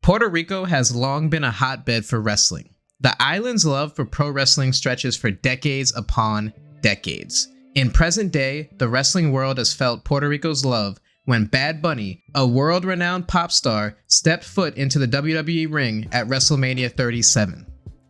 Puerto Rico has long been a hotbed for wrestling. The island's love for pro wrestling stretches for decades upon decades. In present day, the wrestling world has felt Puerto Rico's love when Bad Bunny, a world-renowned pop star, stepped foot into the WWE ring at WrestleMania 37.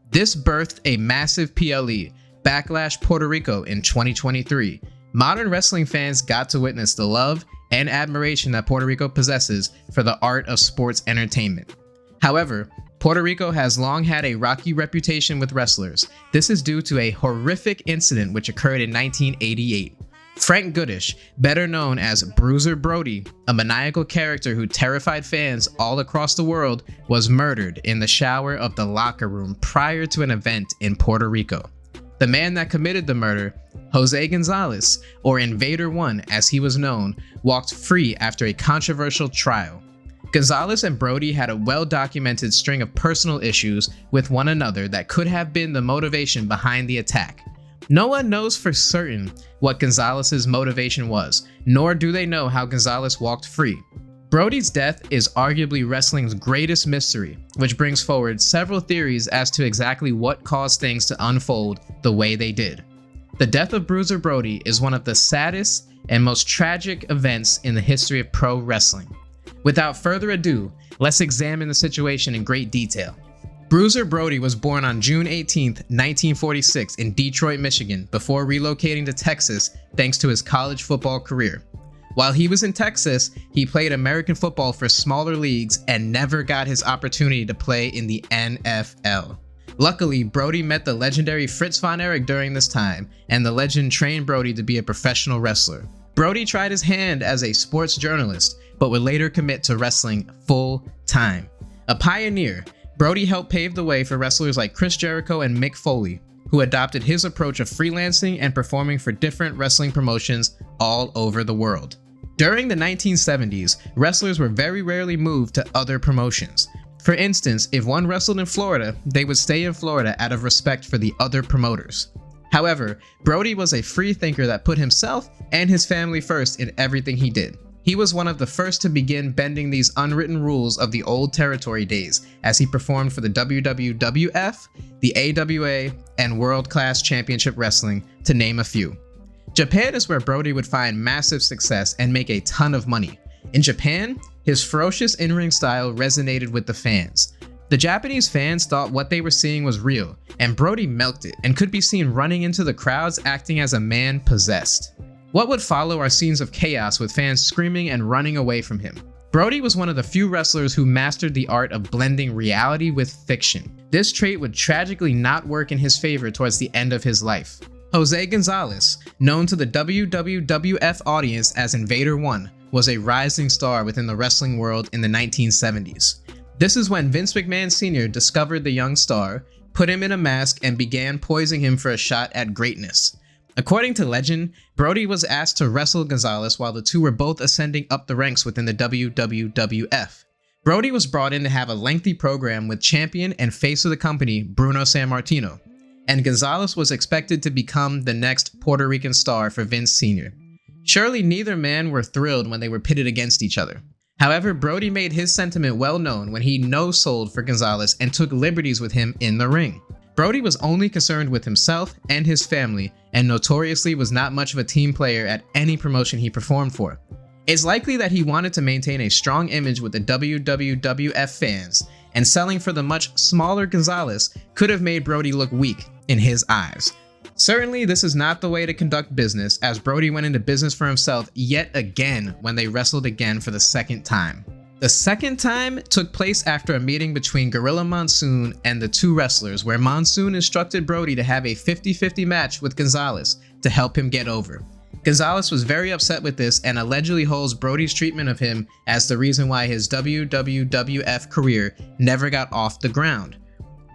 This birthed a massive PLE, Backlash Puerto Rico, in 2023. Modern wrestling fans got to witness the love and admiration that Puerto Rico possesses for the art of sports entertainment. However, Puerto Rico has long had a rocky reputation with wrestlers. This is due to a horrific incident which occurred in 1988. Frank Goodish, better known as Bruiser Brody, a maniacal character who terrified fans all across the world, was murdered in the shower of the locker room prior to an event in Puerto Rico. The man that committed the murder, Jose Gonzalez, or Invader 1 as he was known, walked free after a controversial trial. Gonzalez and Brody had a well-documented string of personal issues with one another that could have been the motivation behind the attack. No one knows for certain what Gonzalez's motivation was, nor do they know how Gonzalez walked free. Brody's death is arguably wrestling's greatest mystery, which brings forward several theories as to exactly what caused things to unfold the way they did. The death of Bruiser Brody is one of the saddest and most tragic events in the history of pro wrestling. Without further ado, let's examine the situation in great detail. Bruiser Brody was born on June 18, 1946 in Detroit, Michigan, before relocating to Texas thanks to his college football career. While he was in Texas, he played American football for smaller leagues and never got his opportunity to play in the NFL. Luckily, Brody met the legendary Fritz von Erich during this time, and the legend trained Brody to be a professional wrestler. Brody tried his hand as a sports journalist, but would later commit to wrestling full-time. A pioneer, Brody helped pave the way for wrestlers like Chris Jericho and Mick Foley, who adopted his approach of freelancing and performing for different wrestling promotions all over the world. During the 1970s, wrestlers were very rarely moved to other promotions. For instance, if one wrestled in Florida, they would stay in Florida out of respect for the other promoters. However, Brody was a free thinker that put himself and his family first in everything he did. He was one of the first to begin bending these unwritten rules of the old territory days as he performed for the WWF, the AWA, and World Class Championship Wrestling, to name a few. Japan is where Brody would find massive success and make a ton of money. In Japan, his ferocious in-ring style resonated with the fans. The Japanese fans thought what they were seeing was real, and Brody milked it and could be seen running into the crowds acting as a man possessed. What would follow are scenes of chaos with fans screaming and running away from him. Brody was one of the few wrestlers who mastered the art of blending reality with fiction. This trait would tragically not work in his favor towards the end of his life. Jose Gonzalez, known to the WWF audience as Invader 1, was a rising star within the wrestling world in the 1970s. This is when Vince McMahon Sr. discovered the young star, put him in a mask, and began poising him for a shot at greatness. According to legend, Brody was asked to wrestle Gonzalez while the two were both ascending up the ranks within the WWF. Brody was brought in to have a lengthy program with champion and face of the company Bruno Sammartino, and Gonzalez was expected to become the next Puerto Rican star for Vince Sr. Surely neither man were thrilled when they were pitted against each other. However, Brody made his sentiment well known when he no-sold for Gonzalez and took liberties with him in the ring. Brody was only concerned with himself and his family, and notoriously was not much of a team player at any promotion he performed for. It's likely that he wanted to maintain a strong image with the WWF fans, and selling for the much smaller Gonzalez could have made Brody look weak in his eyes. Certainly, this is not the way to conduct business, as Brody went into business for himself yet again when they wrestled again for the second time. The second time took place after a meeting between Gorilla Monsoon and the two wrestlers, where Monsoon instructed Brody to have a 50-50 match with Gonzalez to help him get over. Gonzalez was very upset with this and allegedly holds Brody's treatment of him as the reason why his WWF career never got off the ground.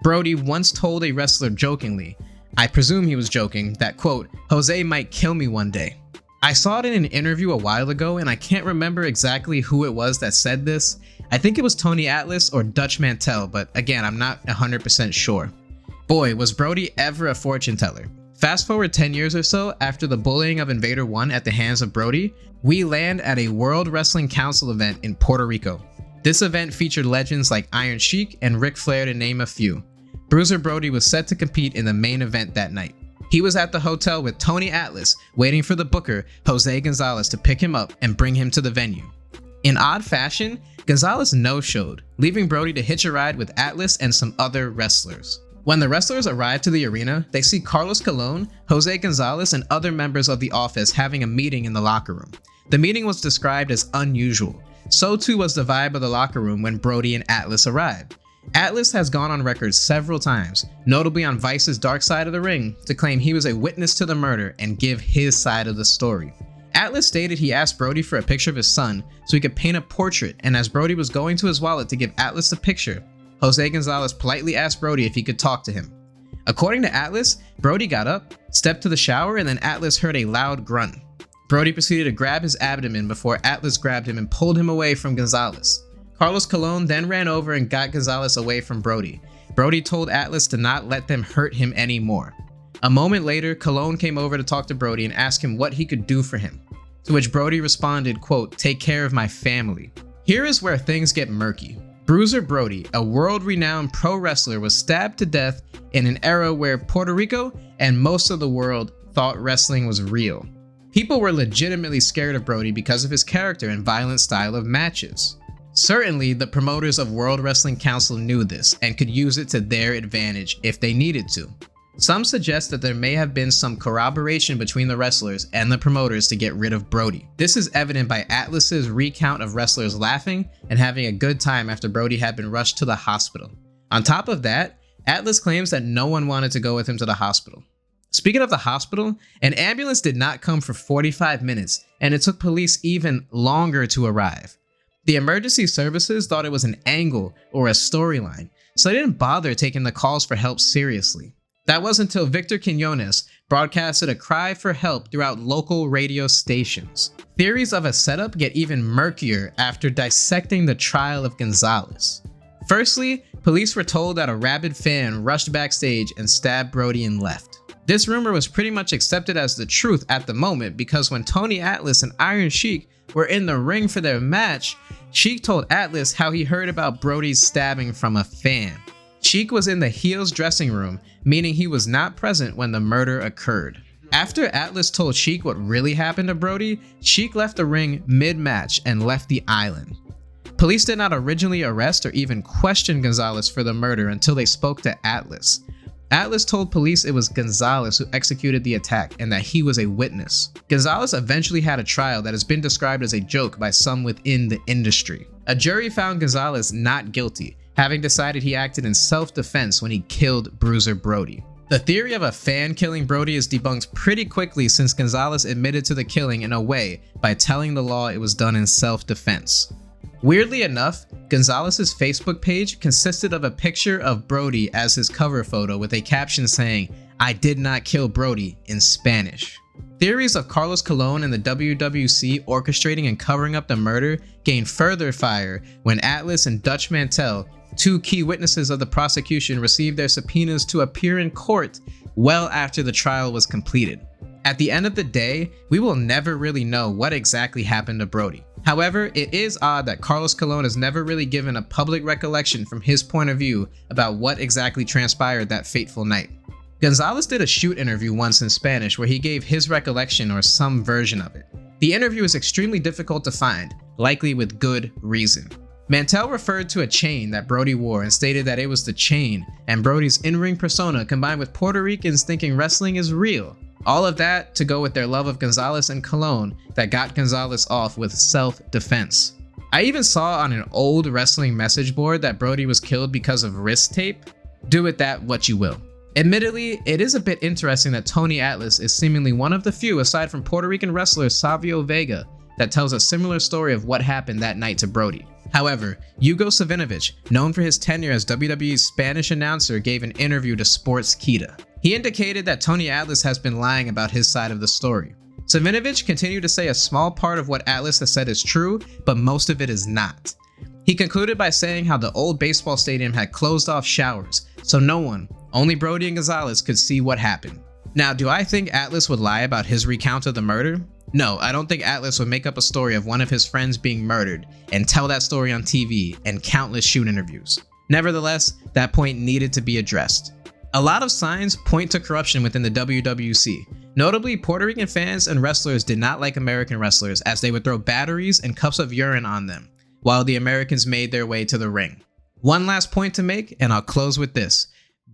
Brody once told a wrestler jokingly, I presume he was joking, that quote, Jose might kill me one day. I saw it in an interview a while ago and I can't remember exactly who it was that said this. I think it was Tony Atlas or Dutch Mantell, but again, I'm not 100% sure. Boy, was Brody ever a fortune teller. Fast forward 10 years or so after the bullying of Invader 1 at the hands of Brody, we land at a World Wrestling Council event in Puerto Rico. This event featured legends like Iron Sheik and Ric Flair, to name a few. Bruiser Brody was set to compete in the main event that night. He was at the hotel with Tony Atlas, waiting for the booker, Jose Gonzalez, to pick him up and bring him to the venue. In odd fashion, Gonzalez no-showed, leaving Brody to hitch a ride with Atlas and some other wrestlers. When the wrestlers arrive to the arena, they see Carlos Colon, Jose Gonzalez, and other members of the office having a meeting in the locker room. The meeting was described as unusual. So too was the vibe of the locker room when Brody and Atlas arrived. Atlas has gone on record several times, notably on Vice's Dark Side of the Ring, to claim he was a witness to the murder and give his side of the story. Atlas stated he asked Brody for a picture of his son so he could paint a portrait, and as Brody was going to his wallet to give Atlas the picture, Jose Gonzalez politely asked Brody if he could talk to him. According to Atlas, Brody got up, stepped to the shower, and then Atlas heard a loud grunt. Brody proceeded to grab his abdomen before Atlas grabbed him and pulled him away from Gonzalez. Carlos Colon then ran over and got Gonzalez away from Brody. Brody told Atlas to not let them hurt him anymore. A moment later, Colon came over to talk to Brody and ask him what he could do for him, to which Brody responded, quote, "Take care of my family." Here is where things get murky. Bruiser Brody, a world-renowned pro wrestler, was stabbed to death in an era where Puerto Rico and most of the world thought wrestling was real. People were legitimately scared of Brody because of his character and violent style of matches. Certainly, the promoters of World Wrestling Council knew this and could use it to their advantage if they needed to. Some suggest that there may have been some corroboration between the wrestlers and the promoters to get rid of Brody. This is evident by Atlas's recount of wrestlers laughing and having a good time after Brody had been rushed to the hospital. On top of that, Atlas claims that no one wanted to go with him to the hospital. Speaking of the hospital, an ambulance did not come for 45 minutes, and it took police even longer to arrive. The emergency services thought it was an angle or a storyline, so they didn't bother taking the calls for help seriously. That wasn't until Victor Quinones broadcasted a cry for help throughout local radio stations. Theories of a setup get even murkier after dissecting the trial of Gonzalez. Firstly, police were told that a rabid fan rushed backstage and stabbed Brody and left. This rumor was pretty much accepted as the truth at the moment because when Tony Atlas and Iron Sheik were in the ring for their match, Sheik told Atlas how he heard about Brody's stabbing from a fan. Sheik was in the heel's dressing room, meaning he was not present when the murder occurred. After Atlas told Sheik what really happened to Brody, Sheik left the ring mid-match and left the island. Police did not originally arrest or even question Gonzalez for the murder until they spoke to Atlas. Atlas told police it was Gonzalez who executed the attack and that he was a witness. Gonzalez eventually had a trial that has been described as a joke by some within the industry. A jury found Gonzalez not guilty, having decided he acted in self-defense when he killed Bruiser Brody. The theory of a fan killing Brody is debunked pretty quickly since Gonzalez admitted to the killing in a way by telling the law it was done in self-defense. Weirdly enough, Gonzalez's Facebook page consisted of a picture of Brody as his cover photo with a caption saying, "I did not kill Brody," in Spanish. Theories of Carlos Colon and the WWC orchestrating and covering up the murder gained further fire when Atlas and Dutch Mantel, two key witnesses of the prosecution, received their subpoenas to appear in court well after the trial was completed. At the end of the day, we will never really know what exactly happened to Brody. However, it is odd that Carlos Colon has never really given a public recollection from his point of view about what exactly transpired that fateful night. Gonzalez did a shoot interview once in Spanish where he gave his recollection or some version of it. The interview is extremely difficult to find, likely with good reason. Mantel referred to a chain that Brody wore and stated that it was the chain and Brody's in-ring persona combined with Puerto Ricans thinking wrestling is real. All of that to go with their love of Gonzalez and Colon that got Gonzalez off with self-defense. I even saw on an old wrestling message board that Brody was killed because of wrist tape. Do with that what you will. Admittedly, it is a bit interesting that Tony Atlas is seemingly one of the few, aside from Puerto Rican wrestler Savio Vega, that tells a similar story of what happened that night to Brody. However, Hugo Savinovich, known for his tenure as WWE's Spanish announcer, gave an interview to Sportskeeda. He indicated that Tony Atlas has been lying about his side of the story. Savinovich continued to say a small part of what Atlas has said is true, but most of it is not. He concluded by saying how the old baseball stadium had closed off showers, so no one, only Brody and Gonzalez, could see what happened. Now, do I think Atlas would lie about his recount of the murder? No, I don't think Atlas would make up a story of one of his friends being murdered and tell that story on TV and countless shoot interviews. Nevertheless, that point needed to be addressed. A lot of signs point to corruption within the WWC. Notably, Puerto Rican fans and wrestlers did not like American wrestlers as they would throw batteries and cups of urine on them, while the Americans made their way to the ring. One last point to make, and I'll close with this.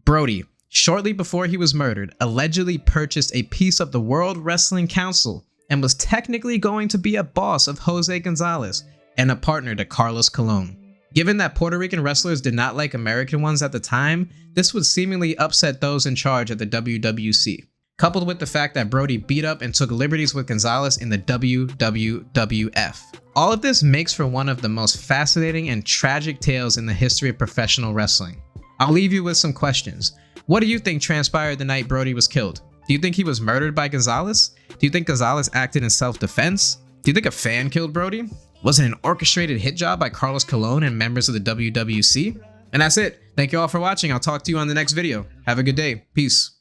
Brody, shortly before he was murdered, allegedly purchased a piece of the World Wrestling Council and was technically going to be a boss of Jose Gonzalez and a partner to Carlos Colon. Given that Puerto Rican wrestlers did not like American ones at the time, this would seemingly upset those in charge at the WWC, coupled with the fact that Brody beat up and took liberties with Gonzalez in the WWF. All of this makes for one of the most fascinating and tragic tales in the history of professional wrestling. I'll leave you with some questions. What do you think transpired the night Brody was killed? Do you think he was murdered by Gonzalez? Do you think Gonzalez acted in self-defense? Do you think a fan killed Brody? Was it an orchestrated hit job by Carlos Colon and members of the WWC? And that's it. Thank you all for watching. I'll talk to you on the next video. Have a good day. Peace.